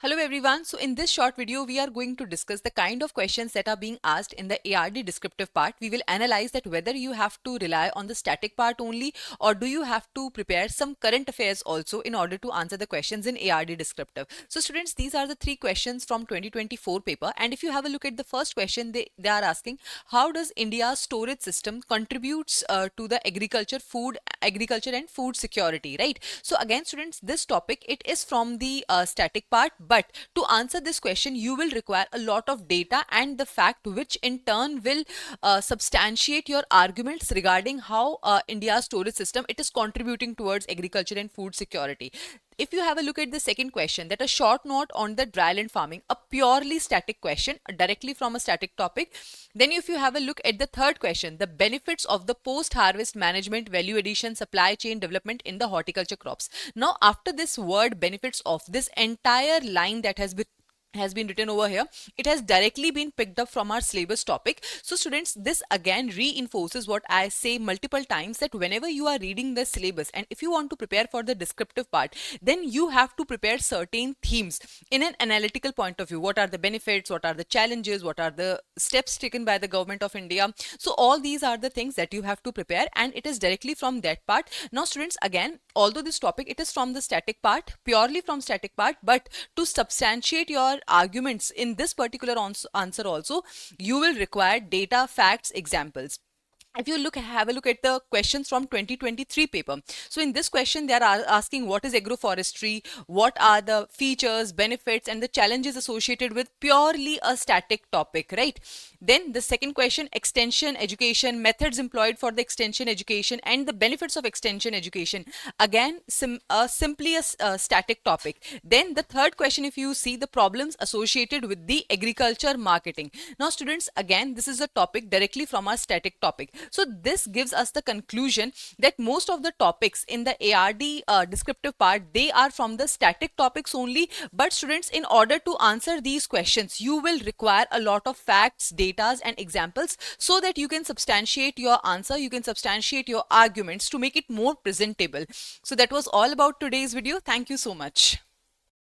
Hello everyone. So in this short video, we are going to discuss the kind of questions that are being asked in the ARD descriptive part. We will analyze that whether you have to rely on the static part only or do you have to prepare some current affairs also in order to answer the questions in ARD descriptive. So students, these are the three questions from 2024 paper. And if you have a look at the first question, they are asking, how does India's storage system contributes to the agriculture and food security, right? So again, students, this topic, it is from the static part, but to answer this question, you will require a lot of data and the fact which in turn will substantiate your arguments regarding how India's storage system, it is contributing towards agriculture and food security. If you have a look at the second question, that a short note on the dryland farming, a purely static question directly from a static topic. Then if you have a look at the third question, the benefits of the post-harvest management, value addition, supply chain development in the horticulture crops. Now, after this word benefits of, this entire line that has been written over here, it has directly been picked up from our syllabus topic. So students, this again reinforces what I say multiple times, that whenever you are reading the syllabus and if you want to prepare for the descriptive part, then you have to prepare certain themes in an analytical point of view. What are the benefits, what are the challenges, what are the steps taken by the government of India? So all these are the things that you have to prepare, and it is directly from that part. Now students, again, although this topic, it is from the static part, purely from static part, but to substantiate your arguments in this particular answer also, you will require data, facts, examples. If you have a look at the questions from 2023 paper, so in this question they are asking what is agroforestry, what are the features, benefits and the challenges associated with purely a static topic, right? Then the second question, extension education, methods employed for the extension education and the benefits of extension education, again simply a static topic. Then the third question, if you see, the problems associated with the agriculture marketing. Now students, again, this is a topic directly from our static topic. So this gives us the conclusion that most of the topics in the ARD descriptive part, they are from the static topics only. But students, in order to answer these questions, you will require a lot of facts, data and examples, so that you can substantiate your answer, you can substantiate your arguments to make it more presentable. So that was all about today's video. Thank you so much.